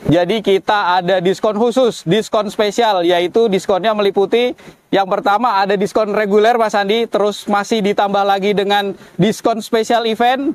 Jadi kita ada diskon khusus, diskon spesial, yaitu diskonnya meliputi yang pertama ada diskon reguler Mas Andi, terus masih ditambah lagi dengan diskon spesial event.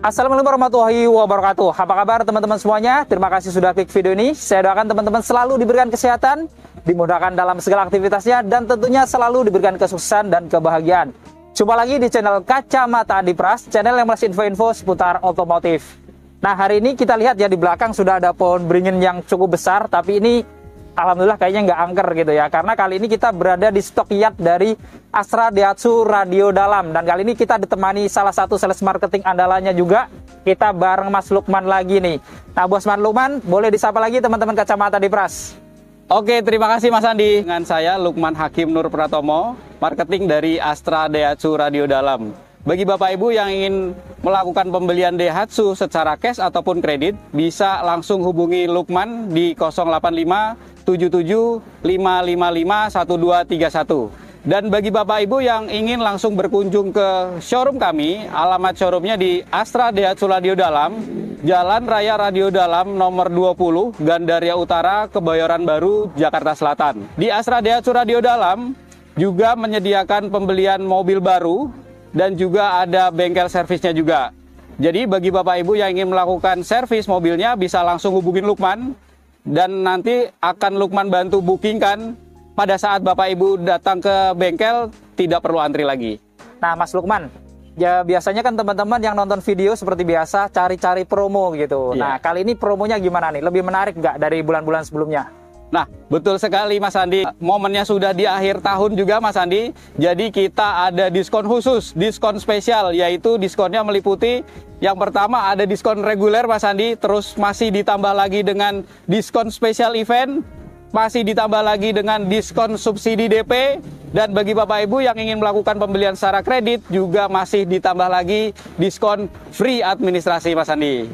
Assalamualaikum warahmatullahi wabarakatuh. Apa kabar teman-teman semuanya? Terima kasih sudah klik video ini. Saya doakan teman-teman selalu diberikan kesehatan, dimudahkan dalam segala aktivitasnya, dan tentunya selalu diberikan kesuksesan dan kebahagiaan. Jumpa lagi di channel Kacamata Adipras, channel yang masih info-info seputar otomotif. Nah, hari ini kita lihat ya di belakang sudah ada pohon beringin yang cukup besar, tapi ini alhamdulillah kayaknya nggak angker gitu ya, karena kali ini kita berada di stok yard dari Astra Daihatsu Radio Dalam, dan kali ini kita ditemani salah satu sales marketing andalannya juga. Kita bareng Mas Lukman lagi nih. Nah, Bos Mas Lukman, boleh disapa lagi teman-teman Kacamata Adipras. Oke, terima kasih Mas Andi. Dengan saya Lukman Hakim Nur Pratomo, marketing dari Astra Daihatsu Radio Dalam. Bagi Bapak Ibu yang ingin melakukan pembelian Daihatsu secara cash ataupun kredit, bisa langsung hubungi Lukman di 085 77 555 1231. Dan bagi Bapak Ibu yang ingin langsung berkunjung ke showroom kami, alamat showroomnya di Astra Daihatsu Radio Dalam, Jalan Raya Radio Dalam nomor 20, Gandaria Utara, Kebayoran Baru, Jakarta Selatan. Di Astra Daihatsu Radio Dalam juga menyediakan pembelian mobil baru dan juga ada bengkel servisnya juga. Jadi bagi Bapak Ibu yang ingin melakukan servis mobilnya bisa langsung hubungin Lukman, dan nanti akan Lukman bantu bookingkan. Pada saat Bapak Ibu datang ke bengkel, tidak perlu antri lagi. Nah, Mas Lukman, ya biasanya kan teman-teman yang nonton video seperti biasa cari-cari promo gitu. Iya. Nah, kali ini promonya gimana nih? Lebih menarik nggak dari bulan-bulan sebelumnya? Nah, betul sekali Mas Andi. Momennya sudah di akhir tahun juga Mas Andi. Jadi kita ada diskon khusus, diskon spesial, yaitu diskonnya meliputi yang pertama ada diskon reguler Mas Andi, terus masih ditambah lagi dengan diskon spesial event, masih ditambah lagi dengan diskon subsidi DP, dan bagi Bapak Ibu yang ingin melakukan pembelian secara kredit juga masih ditambah lagi diskon free administrasi Mas Andi.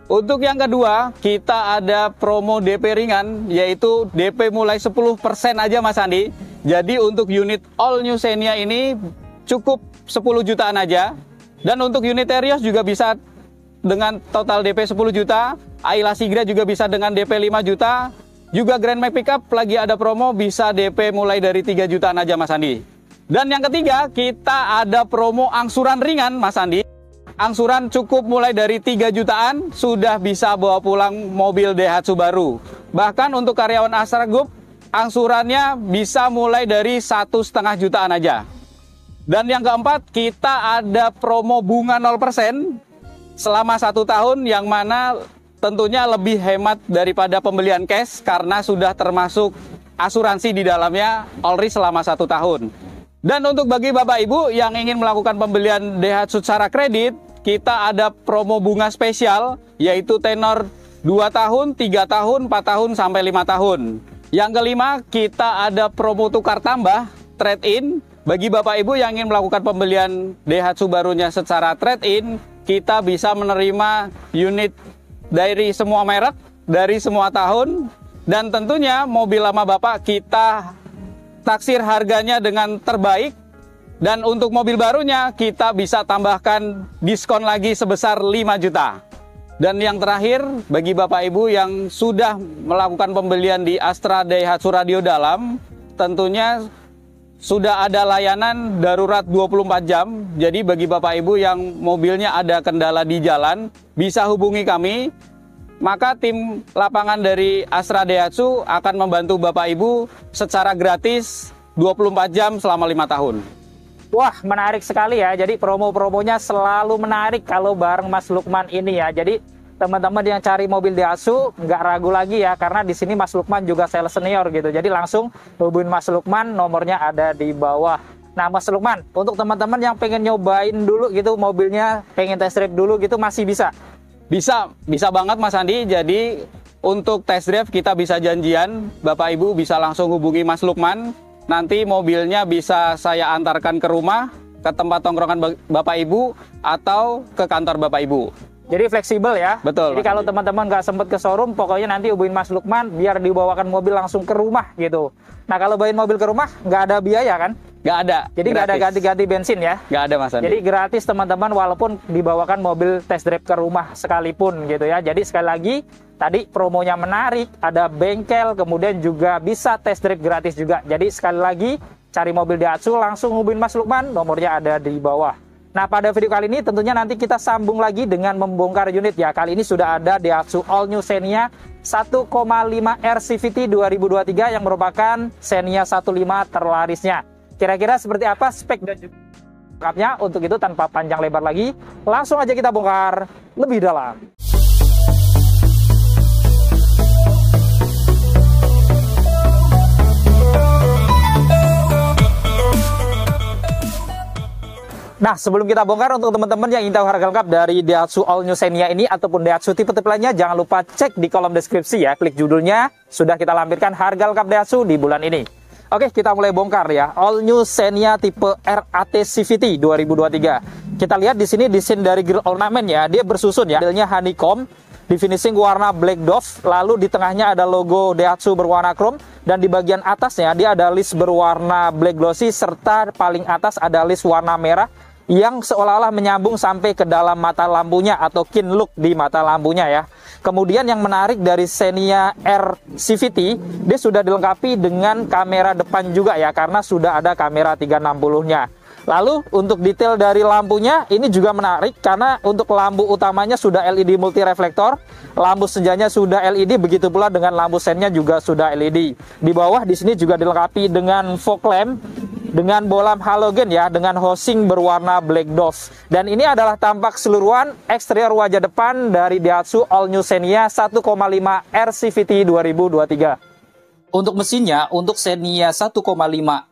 Untuk yang kedua, kita ada promo DP ringan, yaitu DP mulai 10% aja Mas Andi. Jadi untuk unit All New Xenia ini cukup 10 jutaan aja. Dan untuk unit Terios juga bisa dengan total DP 10 juta, Ayla Sigra juga bisa dengan DP 5 juta. Juga Grand Max Pickup lagi ada promo, bisa DP mulai dari 3 jutaan aja Mas Andi. Dan yang ketiga, kita ada promo angsuran ringan Mas Andi. Angsuran cukup mulai dari 3 jutaan, sudah bisa bawa pulang mobil Daihatsu baru. Bahkan untuk karyawan Astra Group, angsurannya bisa mulai dari 1,5 jutaan aja. Dan yang keempat, kita ada promo bunga 0% selama 1 tahun, yang mana tentunya lebih hemat daripada pembelian cash karena sudah termasuk asuransi di dalamnya Allri selama 1 tahun. Dan untuk bagi Bapak Ibu yang ingin melakukan pembelian Daihatsu secara kredit, kita ada promo bunga spesial, yaitu tenor 2 tahun, 3 tahun, 4 tahun, sampai 5 tahun. Yang kelima, kita ada promo tukar tambah, trade-in. Bagi Bapak Ibu yang ingin melakukan pembelian Daihatsu barunya secara trade-in, kita bisa menerima unit dari semua merek, dari semua tahun, dan tentunya mobil lama Bapak kita taksir harganya dengan terbaik, dan untuk mobil barunya kita bisa tambahkan diskon lagi sebesar 5 juta. Dan yang terakhir, bagi Bapak Ibu yang sudah melakukan pembelian di Astra Daihatsu Radio Dalam, tentunya sudah ada layanan darurat 24 jam. Jadi bagi Bapak Ibu yang mobilnya ada kendala di jalan, bisa hubungi kami. Maka tim lapangan dari Astra Daihatsu akan membantu Bapak Ibu secara gratis 24 jam selama 5 tahun. Wah, menarik sekali ya. Jadi promo-promonya selalu menarik kalau bareng Mas Lukman ini ya. Jadi teman-teman yang cari mobil Daihatsu nggak ragu lagi ya, karena di sini Mas Lukman juga sales senior gitu. Jadi langsung hubungin Mas Lukman, nomornya ada di bawah. Nah Mas Lukman, untuk teman-teman yang pengen nyobain dulu gitu mobilnya, pengen test drive dulu gitu, masih bisa? Bisa banget Mas Andi. Jadi untuk test drive kita bisa janjian, Bapak Ibu bisa langsung hubungi Mas Lukman. Nanti mobilnya bisa saya antarkan ke rumah, ke tempat tongkrongan Bapak Ibu, atau ke kantor Bapak Ibu. Jadi fleksibel ya. Betul. Jadi kalau teman-teman nggak sempet ke showroom, pokoknya nanti hubungin Mas Lukman biar dibawakan mobil langsung ke rumah gitu. Nah kalau bawain mobil ke rumah nggak ada biaya kan? Nggak ada. Jadi nggak ada ganti-ganti bensin ya? Nggak ada Mas Andi. Jadi gratis teman-teman, walaupun dibawakan mobil test drive ke rumah sekalipun gitu ya. Jadi sekali lagi tadi promonya menarik, ada bengkel, kemudian juga bisa test drive gratis juga. Jadi sekali lagi cari mobil Daihatsu langsung hubungin Mas Lukman, nomornya ada di bawah. Nah pada video kali ini tentunya nanti kita sambung lagi dengan membongkar unit ya. Kali ini sudah ada Daihatsu All New Xenia 1,5 R CVT 2023 yang merupakan Xenia 1.5 terlarisnya. Kira-kira seperti apa spek dan juga lengkapnya? Untuk itu tanpa panjang lebar lagi, langsung aja kita bongkar lebih dalam. Nah, sebelum kita bongkar, untuk teman-teman yang ingin tahu harga lengkap dari Daihatsu All New Xenia ini ataupun Daihatsu tipe-tipe lainnya, jangan lupa cek di kolom deskripsi ya. Klik judulnya, sudah kita lampirkan harga lengkap Daihatsu di bulan ini. Oke, kita mulai bongkar ya. All New Xenia tipe RAT CVT 2023. Kita lihat di sini desain dari grill ornamen ya. Dia bersusun ya. Modelnya honeycomb, di finishing warna black dove, lalu di tengahnya ada logo Daihatsu berwarna chrome, dan di bagian atasnya dia ada list berwarna black glossy, serta paling atas ada list warna merah yang seolah-olah menyambung sampai ke dalam mata lampunya atau kin look di mata lampunya ya. Kemudian yang menarik dari Xenia R CVT, dia sudah dilengkapi dengan kamera depan juga ya, karena sudah ada kamera 360-nya. Lalu untuk detail dari lampunya ini juga menarik, karena untuk lampu utamanya sudah LED multi reflektor, lampu senjanya sudah LED, begitu pula dengan lampu sennya juga sudah LED. Di bawah di sini juga dilengkapi dengan fog lamp dengan bolam halogen ya, dengan housing berwarna black dove. Dan ini adalah tampak keseluruhan eksterior wajah depan dari Daihatsu All New Xenia 1,5 R CVT 2023. Untuk mesinnya, untuk Xenia 1,5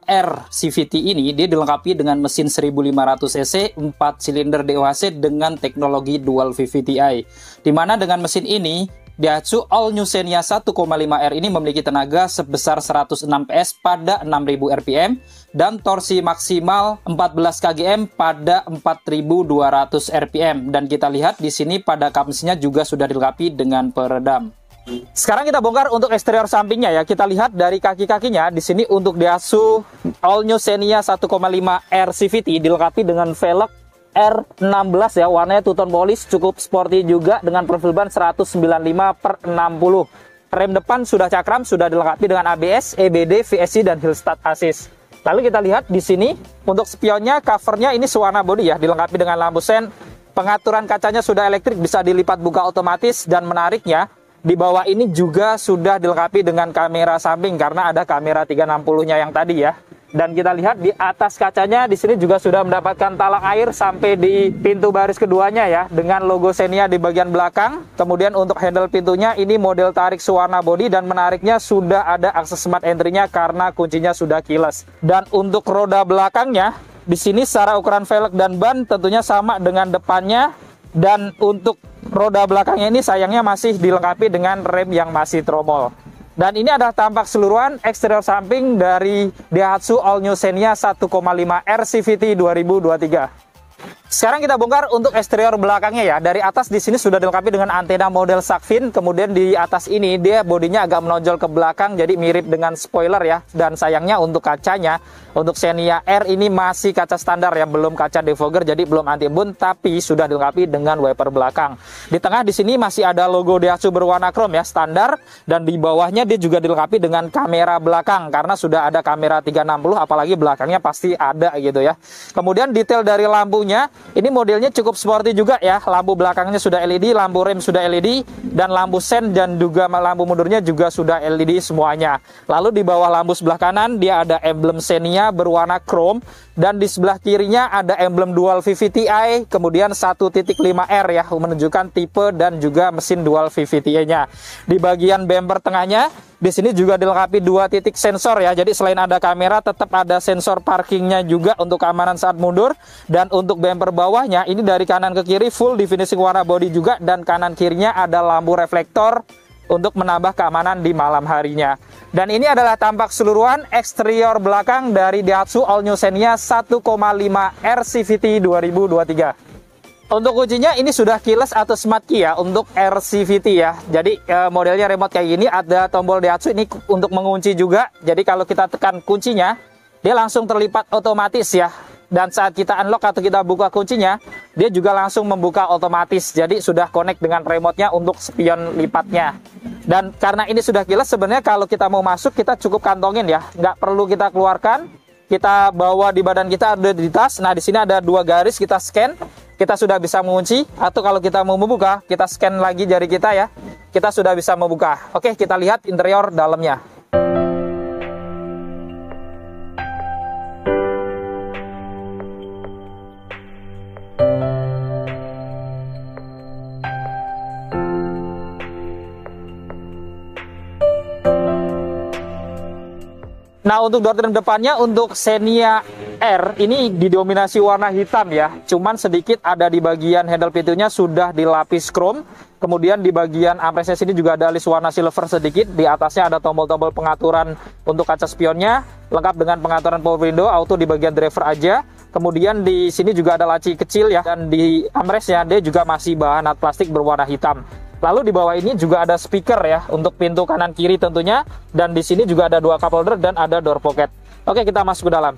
R CVT ini dia dilengkapi dengan mesin 1500 cc 4 silinder DOHC dengan teknologi dual VVT-i. Dimana dengan mesin ini Daihatsu All New Xenia 1,5 R ini memiliki tenaga sebesar 106 PS pada 6000 rpm dan torsi maksimal 14 kgm pada 4200 rpm. Dan kita lihat di sini pada kap mesinnya juga sudah dilengkapi dengan peredam. Sekarang kita bongkar untuk eksterior sampingnya ya. Kita lihat dari kaki-kakinya di sini untuk Daihatsu All New Xenia 1,5 R CVT dilengkapi dengan velg R16 ya, warnanya two tone polish, cukup sporty juga dengan profil ban 195/60. Rem depan sudah cakram, sudah dilengkapi dengan ABS, EBD, VSC dan Hill Start Assist. Lalu kita lihat di sini untuk spionnya, covernya ini sewarna body ya, dilengkapi dengan lampu sen. Pengaturan kacanya sudah elektrik, bisa dilipat buka otomatis, dan menariknya di bawah ini juga sudah dilengkapi dengan kamera samping karena ada kamera 360-nya yang tadi ya. Dan kita lihat di atas kacanya di sini juga sudah mendapatkan talang air sampai di pintu baris keduanya ya, dengan logo Xenia di bagian belakang. Kemudian untuk handle pintunya ini model tarik sewarna body, dan menariknya sudah ada akses smart entry-nya karena kuncinya sudah keyless. Dan untuk roda belakangnya di sini secara ukuran velg dan ban tentunya sama dengan depannya, dan untuk roda belakangnya ini sayangnya masih dilengkapi dengan rem yang masih tromol. Dan ini adalah tampak keseluruhan eksterior samping dari Daihatsu All New Xenia 1,5 R CVT 2023. Sekarang kita bongkar untuk eksterior belakangnya ya. Dari atas di sini sudah dilengkapi dengan antena model shark fin. Kemudian di atas ini dia bodinya agak menonjol ke belakang, jadi mirip dengan spoiler ya. Dan sayangnya untuk kacanya, untuk Xenia R ini masih kaca standar ya, belum kaca defogger, jadi belum anti embun, tapi sudah dilengkapi dengan wiper belakang. Di tengah di sini masih ada logo Daihatsu berwarna chrome ya, standar. Dan di bawahnya dia juga dilengkapi dengan kamera belakang karena sudah ada kamera 360, apalagi belakangnya pasti ada gitu ya. Kemudian detail dari lampunya Ini modelnya cukup sporty juga ya. Lampu belakangnya sudah LED, lampu rem sudah LED, dan lampu sen dan juga lampu mundurnya juga sudah LED semuanya. Lalu di bawah lampu sebelah kanan dia ada emblem Xenia berwarna chrome, dan di sebelah kirinya ada emblem dual VVTi, kemudian 1.5R ya, menunjukkan tipe dan juga mesin dual VVTi-nya. Di bagian bumper tengahnya di sini juga dilengkapi 2 titik sensor ya. Jadi selain ada kamera, tetap ada sensor parkingnya juga untuk keamanan saat mundur. Dan untuk bumper bawahnya ini dari kanan ke kiri full di finishing warna body juga, dan kanan kirinya ada lampu reflektor untuk menambah keamanan di malam harinya. Dan ini adalah tampak keseluruhan eksterior belakang dari Daihatsu All New Xenia 1.5R CVT 2023. Untuk kuncinya ini sudah keyless atau smart key ya untuk RCVT ya. Jadi modelnya remote kayak gini, ada tombol Daihatsu ini untuk mengunci juga. Jadi kalau kita tekan kuncinya, dia langsung terlipat otomatis ya. Dan saat kita unlock atau kita buka kuncinya, dia juga langsung membuka otomatis. Jadi sudah connect dengan remote-nya untuk spion lipatnya. Dan karena ini sudah keyless, sebenarnya kalau kita mau masuk kita cukup kantongin ya. Nggak perlu kita keluarkan, kita bawa di badan kita, ada di tas. Nah di sini ada 2 garis, kita scan. Kita sudah bisa mengunci, atau kalau kita mau membuka, kita scan lagi jari kita ya. Kita sudah bisa membuka. Oke, kita lihat interior dalamnya. Nah, untuk door trim depannya untuk Xenia R ini didominasi warna hitam ya. Cuman sedikit ada di bagian handle pintunya sudah dilapis chrome. Kemudian di bagian armrestnya sini juga ada alis warna silver sedikit. Di atasnya ada tombol-tombol pengaturan untuk kaca spionnya, lengkap dengan pengaturan power window auto di bagian driver aja. Kemudian di sini juga ada laci kecil ya, dan di armrestnya dia juga masih bahan plastik berwarna hitam. Lalu di bawah ini juga ada speaker ya untuk pintu kanan kiri tentunya, dan di sini juga ada 2 cup holder dan ada door pocket. Oke, kita masuk ke dalam.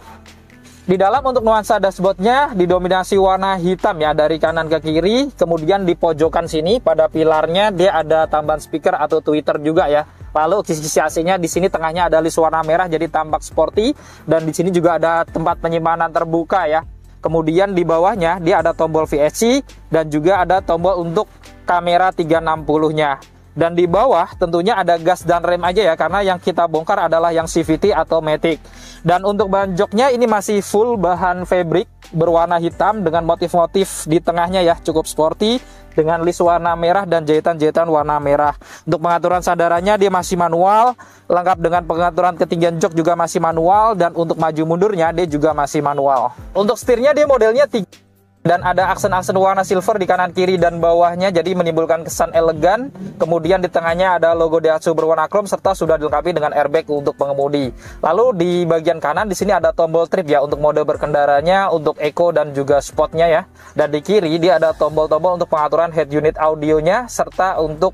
Di dalam untuk nuansa dashboardnya didominasi warna hitam ya dari kanan ke kiri. Kemudian di pojokan sini pada pilarnya dia ada tambahan speaker atau tweeter juga ya. Lalu sisi AC-nya di sini tengahnya ada list warna merah jadi tampak sporty, dan di sini juga ada tempat penyimpanan terbuka ya. Kemudian di bawahnya dia ada tombol VSC dan juga ada tombol untuk kamera 360-nya. Dan di bawah tentunya ada gas dan rem aja ya, karena yang kita bongkar adalah yang CVT atau Matic. Dan untuk bahan joknya ini masih full bahan fabric berwarna hitam dengan motif-motif di tengahnya ya, cukup sporty dengan list warna merah dan jahitan-jahitan warna merah. Untuk pengaturan sandarannya dia masih manual, lengkap dengan pengaturan ketinggian jok juga masih manual, dan untuk maju mundurnya dia juga masih manual. Untuk setirnya dia modelnya 3 dan ada aksen-aksen warna silver di kanan kiri dan bawahnya, jadi menimbulkan kesan elegan. Kemudian di tengahnya ada logo Daihatsu berwarna chrome serta sudah dilengkapi dengan airbag untuk pengemudi. Lalu di bagian kanan di sini ada tombol trip ya untuk mode berkendaranya, untuk eco dan juga spotnya ya. Dan di kiri dia ada tombol-tombol untuk pengaturan head unit audionya serta untuk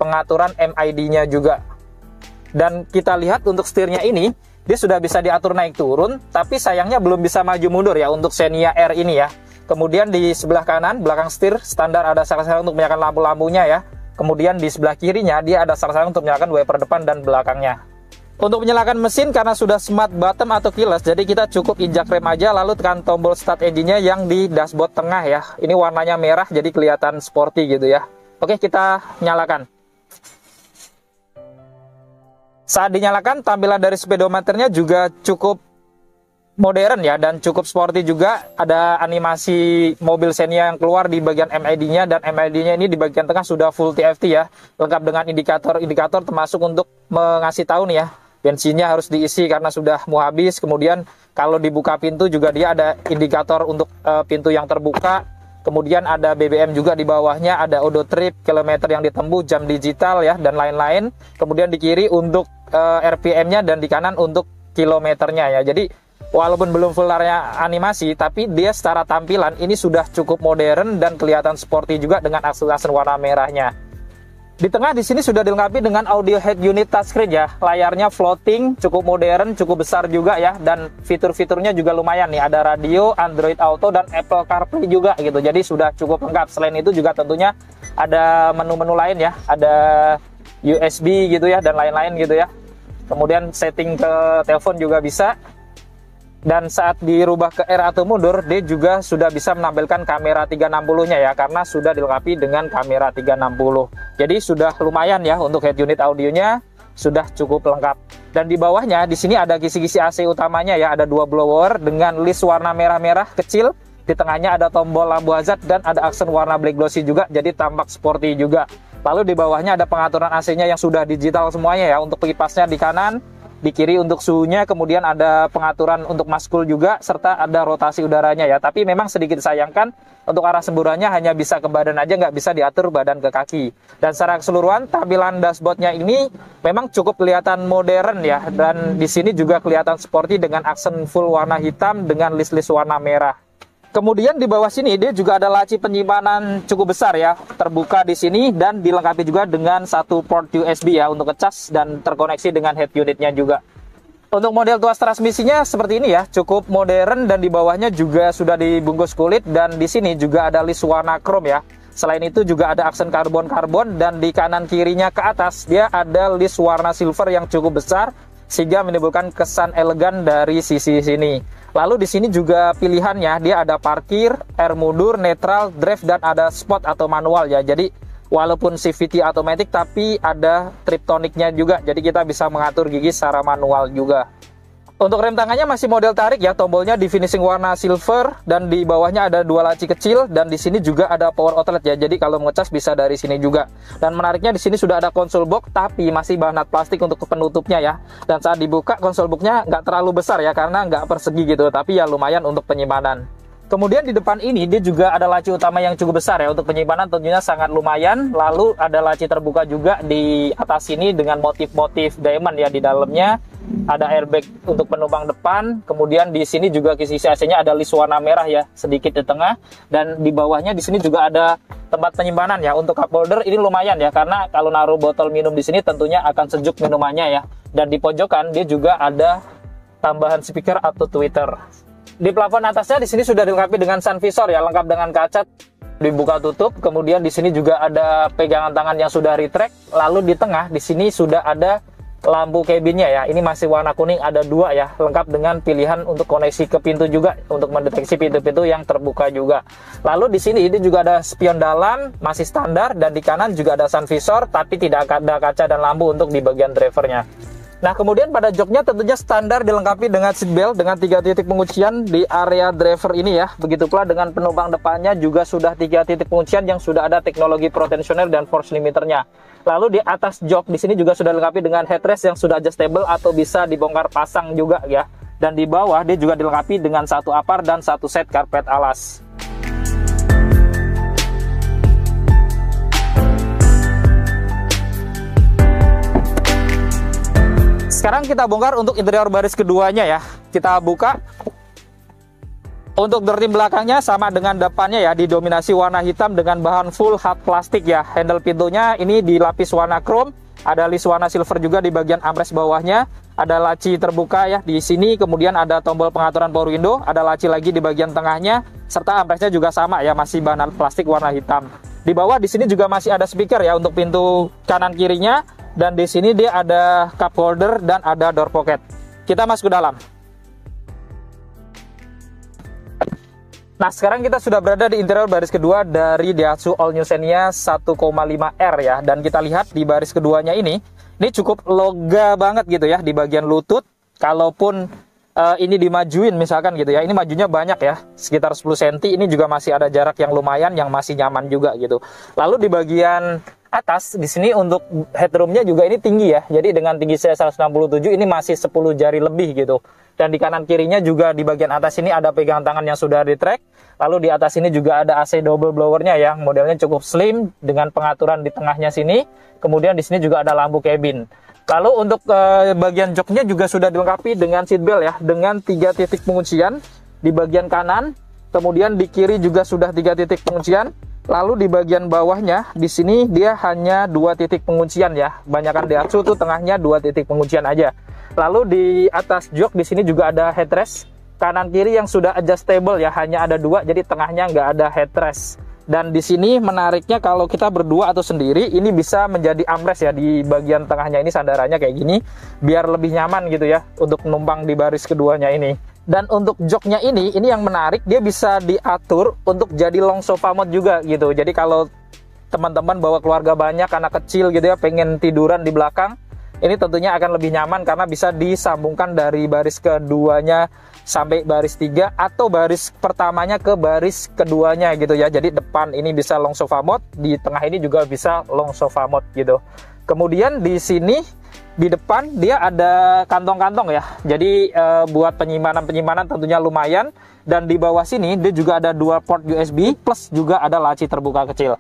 pengaturan MID-nya juga. Dan kita lihat untuk setirnya ini dia sudah bisa diatur naik turun, tapi sayangnya belum bisa maju mundur ya untuk Xenia R ini ya. Kemudian di sebelah kanan, belakang setir, standar ada syarat-syarat untuk menyalakan lampu-lampunya ya. Kemudian di sebelah kirinya, dia ada syarat-syarat untuk menyalakan wiper depan dan belakangnya. Untuk menyalakan mesin, karena sudah smart bottom atau keyless, jadi kita cukup injak rem aja, lalu tekan tombol start engine-nya yang di dashboard tengah ya. Ini warnanya merah, jadi kelihatan sporty gitu ya. Oke, kita nyalakan. Saat dinyalakan, tampilan dari speedometernya juga cukup modern ya, dan cukup sporty juga. Ada animasi mobil Xenia yang keluar di bagian MID-nya, dan MID-nya ini di bagian tengah sudah full TFT ya, lengkap dengan indikator-indikator termasuk untuk mengasih tahu nih ya, bensinnya harus diisi karena sudah mau habis. Kemudian kalau dibuka pintu juga dia ada indikator untuk pintu yang terbuka. Kemudian ada BBM juga di bawahnya, ada odo trip, kilometer yang ditempuh, jam digital ya, dan lain-lain. Kemudian di kiri untuk RPM-nya, dan di kanan untuk kilometernya ya. Jadi walaupun belum full area animasi, tapi dia secara tampilan ini sudah cukup modern dan kelihatan sporty juga dengan aksen-aksen warna merahnya. Di tengah di sini sudah dilengkapi dengan audio head unit touchscreen ya. Layarnya floating, cukup modern, cukup besar juga ya, dan fitur-fiturnya juga lumayan nih. Ada radio, Android Auto, dan Apple CarPlay juga gitu. Jadi sudah cukup lengkap. Selain itu juga tentunya ada menu-menu lain ya. Ada USB gitu ya, dan lain-lain gitu ya. Kemudian setting ke telepon juga bisa. Dan saat dirubah ke R atau mundur, dia juga sudah bisa menampilkan kamera 360-nya ya, karena sudah dilengkapi dengan kamera 360. Jadi sudah lumayan ya untuk head unit audionya, sudah cukup lengkap. Dan di bawahnya di sini ada kisi-kisi AC utamanya ya, ada 2 blower dengan list warna merah-merah kecil. Di tengahnya ada tombol lampu hazard dan ada aksen warna black glossy juga, jadi tampak sporty juga. Lalu di bawahnya ada pengaturan AC-nya yang sudah digital semuanya ya, untuk kipasnya di kanan, di kiri untuk suhunya, kemudian ada pengaturan untuk maskul juga, serta ada rotasi udaranya ya. Tapi memang sedikit sayangkan untuk arah semburannya hanya bisa ke badan aja, nggak bisa diatur badan ke kaki. Dan secara keseluruhan tampilan dashboardnya ini memang cukup kelihatan modern ya, dan di sini juga kelihatan sporty dengan aksen full warna hitam dengan list-list warna merah. Kemudian di bawah sini dia juga ada laci penyimpanan cukup besar ya, terbuka di sini dan dilengkapi juga dengan satu port USB ya untuk ngecas dan terkoneksi dengan head unitnya juga. Untuk model tuas transmisinya seperti ini ya, cukup modern dan di bawahnya juga sudah dibungkus kulit dan di sini juga ada list warna chrome ya. Selain itu juga ada aksen karbon-karbon dan di kanan kirinya ke atas dia ada list warna silver yang cukup besar sehingga menimbulkan kesan elegan dari sisi sini. Lalu di sini juga pilihannya dia ada parkir, air mundur, netral, drive dan ada sport atau manual ya. Jadi walaupun CVT automatic tapi ada triptoniknya juga. Jadi kita bisa mengatur gigi secara manual juga. Untuk rem tangannya masih model tarik ya, tombolnya di finishing warna silver dan di bawahnya ada 2 laci kecil dan di sini juga ada power outlet ya. Jadi kalau ngecas bisa dari sini juga. Dan menariknya di sini sudah ada konsol box tapi masih bahan plastik untuk penutupnya ya. Dan saat dibuka konsol boxnya nggak terlalu besar ya karena nggak persegi gitu, tapi ya lumayan untuk penyimpanan. Kemudian di depan ini dia juga ada laci utama yang cukup besar ya, untuk penyimpanan tentunya sangat lumayan. Lalu ada laci terbuka juga di atas sini dengan motif-motif diamond ya di dalamnya. Ada airbag untuk penumpang depan. Kemudian di sini juga kisi-kisi AC-nya ada list warna merah ya, sedikit di tengah. Dan di bawahnya di sini juga ada tempat penyimpanan ya. Untuk cup holder ini lumayan ya, karena kalau naruh botol minum di sini tentunya akan sejuk minumannya ya. Dan di pojokan dia juga ada tambahan speaker atau tweeter. Di plafon atasnya di sini sudah dilengkapi dengan sun visor ya, lengkap dengan kaca dibuka tutup. Kemudian di sini juga ada pegangan tangan yang sudah retract. Lalu di tengah di sini sudah ada lampu cabinnya ya. Ini masih warna kuning, ada 2 ya, lengkap dengan pilihan untuk koneksi ke pintu juga untuk mendeteksi pintu-pintu yang terbuka juga. Lalu di sini ini juga ada spion dalam, masih standar, dan di kanan juga ada sun visor tapi tidak ada kaca dan lampu untuk di bagian drivernya. Nah, kemudian pada joknya tentunya standar dilengkapi dengan seat belt dengan 3 titik penguncian di area driver ini ya. Begitu pula dengan penumpang depannya juga sudah 3 titik penguncian yang sudah ada teknologi pro tensioner dan force limiternya. Lalu di atas jok di sini juga sudah dilengkapi dengan headrest yang sudah adjustable atau bisa dibongkar pasang juga ya. Dan di bawah dia juga dilengkapi dengan 1 upper dan 1 set karpet alas. Sekarang kita bongkar untuk interior baris keduanya ya. Kita buka. Untuk door trim belakangnya sama dengan depannya ya, didominasi warna hitam dengan bahan full hard plastik ya. Handle pintunya ini dilapis warna chrome, ada list warna silver juga di bagian armrest bawahnya. Ada laci terbuka ya di sini, kemudian ada tombol pengaturan power window, ada laci lagi di bagian tengahnya, serta armrestnya juga sama ya, masih bahan plastik warna hitam. Di bawah di sini juga masih ada speaker ya untuk pintu kanan kirinya. Dan di sini dia ada cup holder dan ada door pocket. Kita masuk ke dalam. Nah, sekarang kita sudah berada di interior baris kedua dari Daihatsu All New Xenia 1,5R ya. Dan kita lihat di baris keduanya ini cukup loga banget gitu ya di bagian lutut. Kalaupun ini dimajuin misalkan gitu ya, ini majunya banyak ya, sekitar 10 cm. Ini juga masih ada jarak yang lumayan, yang masih nyaman juga gitu. Lalu di bagian atas di sini untuk headroomnya juga ini tinggi ya. Jadi dengan tinggi saya 167 ini masih 10 jari lebih gitu. Dan di kanan kirinya juga di bagian atas ini ada pegangan tangan yang sudah retract. Lalu di atas ini juga ada AC double blowernya ya. Modelnya cukup slim dengan pengaturan di tengahnya sini. Kemudian di sini juga ada lampu cabin. Lalu untuk bagian joknya juga sudah dilengkapi dengan seat belt ya, dengan 3 titik penguncian di bagian kanan. Kemudian di kiri juga sudah 3 titik penguncian. Lalu di bagian bawahnya di sini dia hanya 2 titik penguncian ya. Banyakan Daihatsu tuh tengahnya 2 titik penguncian aja. Lalu di atas jok di sini juga ada headrest kanan kiri yang sudah adjustable ya, hanya ada 2, jadi tengahnya nggak ada headrest. Dan di sini menariknya kalau kita berdua atau sendiri ini bisa menjadi armrest ya, di bagian tengahnya ini sandarannya kayak gini biar lebih nyaman gitu ya untuk penumpang di baris keduanya ini. Dan untuk joknya ini yang menarik, dia bisa diatur untuk jadi long sofa mode juga gitu. Jadi kalau teman-teman bawa keluarga banyak, anak kecil gitu ya, pengen tiduran di belakang, ini tentunya akan lebih nyaman karena bisa disambungkan dari baris keduanya sampai baris 3 atau baris pertamanya ke baris keduanya gitu ya. Jadi depan ini bisa long sofa mode, di tengah ini juga bisa long sofa mode gitu. Kemudian di sini di depan dia ada kantong-kantong ya. Jadi buat penyimpanan tentunya lumayan. Dan di bawah sini dia juga ada 2 port USB plus juga ada laci terbuka kecil.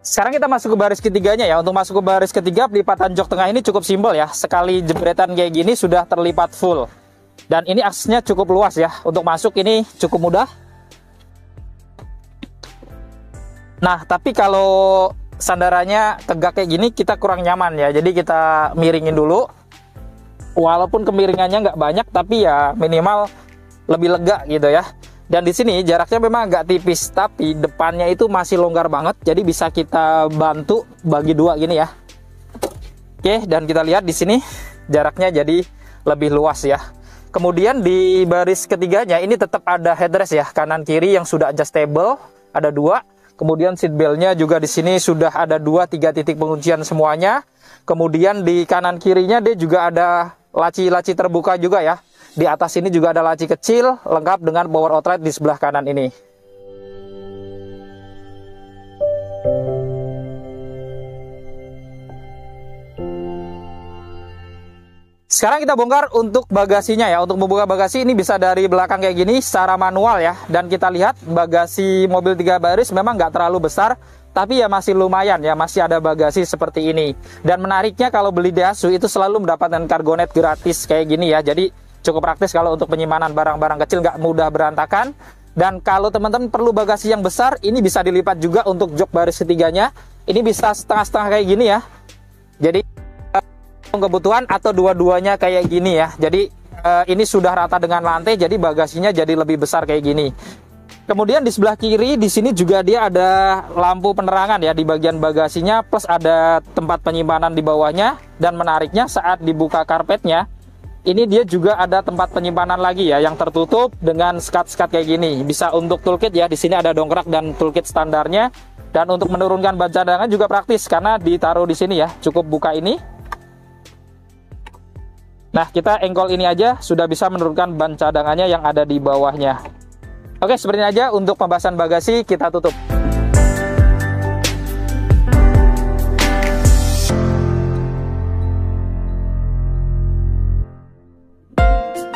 Sekarang kita masuk ke baris ketiganya ya. Untuk masuk ke baris ketiga, pelipatan jok tengah ini cukup simpel ya. Sekali jebretan kayak gini sudah terlipat full. Dan ini aksesnya cukup luas ya. Untuk masuk ini cukup mudah. Nah, tapi kalau sandarannya tegak kayak gini kita kurang nyaman ya. Jadi kita miringin dulu. Walaupun kemiringannya nggak banyak, tapi ya minimal lebih lega gitu ya. Dan di sini jaraknya memang agak tipis, tapi depannya itu masih longgar banget. Jadi bisa kita bantu bagi 2 gini ya. Oke, dan kita lihat di sini jaraknya jadi lebih luas ya. Kemudian di baris ketiganya ini tetap ada headrest ya, kanan kiri yang sudah adjustable, ada 2. Kemudian seat beltnya juga di sini sudah ada 2-3 titik penguncian semuanya. Kemudian di kanan kirinya dia juga ada laci-laci terbuka juga ya. Di atas ini juga ada laci kecil lengkap dengan power outlet di sebelah kanan ini. Sekarang kita bongkar untuk bagasinya ya. Untuk membuka bagasi ini bisa dari belakang kayak gini secara manual ya. Dan kita lihat bagasi mobil 3 baris memang nggak terlalu besar, tapi ya masih lumayan ya, masih ada bagasi seperti ini. Dan menariknya kalau beli Daihatsu itu selalu mendapatkan cargonet gratis kayak gini ya. Jadi cukup praktis kalau untuk penyimpanan barang-barang kecil, nggak mudah berantakan. Dan kalau teman-teman perlu bagasi yang besar, ini bisa dilipat juga untuk jok baris ketiganya. Ini bisa setengah-setengah kayak gini ya. Jadi kebutuhan atau dua-duanya kayak gini ya. Jadi ini sudah rata dengan lantai, jadi bagasinya jadi lebih besar kayak gini. Kemudian di sebelah kiri di sini juga dia ada lampu penerangan ya di bagian bagasinya, plus ada tempat penyimpanan di bawahnya. Dan menariknya saat dibuka karpetnya, ini dia juga ada tempat penyimpanan lagi ya yang tertutup dengan skat-skat kayak gini. Bisa untuk toolkit ya, di sini ada dongkrak dan toolkit standarnya. Dan untuk menurunkan ban cadangan juga praktis karena ditaruh di sini ya. Cukup buka ini. Nah, kita engkol ini aja sudah bisa menurunkan ban cadangannya yang ada di bawahnya. Oke, seperti ini aja untuk pembahasan bagasi, kita tutup.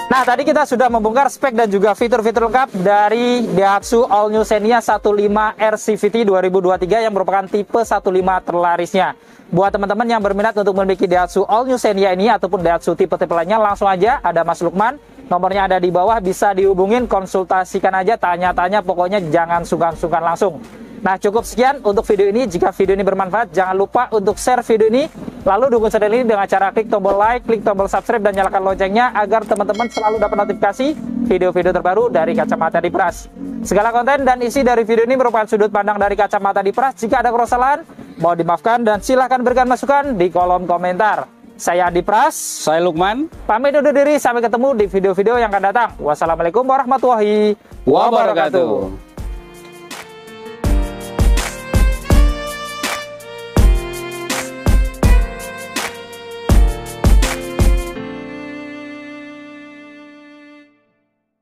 Nah, tadi kita sudah membongkar spek dan juga fitur-fitur lengkap dari Daihatsu All New Xenia 15R CVT 2023 yang merupakan tipe 15 terlarisnya. Buat teman-teman yang berminat untuk memiliki Daihatsu All New Xenia ini ataupun Daihatsu tipe-tipe lainnya, langsung aja ada Mas Lukman. Nomornya ada di bawah, bisa dihubungin, konsultasikan aja, tanya-tanya, pokoknya jangan sungkan-sungkan langsung. Nah, cukup sekian untuk video ini. Jika video ini bermanfaat, jangan lupa untuk share video ini. Lalu dukung channel ini dengan cara klik tombol like, klik tombol subscribe, dan nyalakan loncengnya agar teman-teman selalu dapat notifikasi video-video terbaru dari Kacamata Dipras. Segala konten dan isi dari video ini merupakan sudut pandang dari Kacamata Dipras. Jika ada kesalahan, mohon dimaafkan dan silahkan berikan masukan di kolom komentar. Saya Adi Pras, Saya Lukman. Pamit undur diri, sampai ketemu di video-video yang akan datang. Wassalamualaikum warahmatullahi wabarakatuh.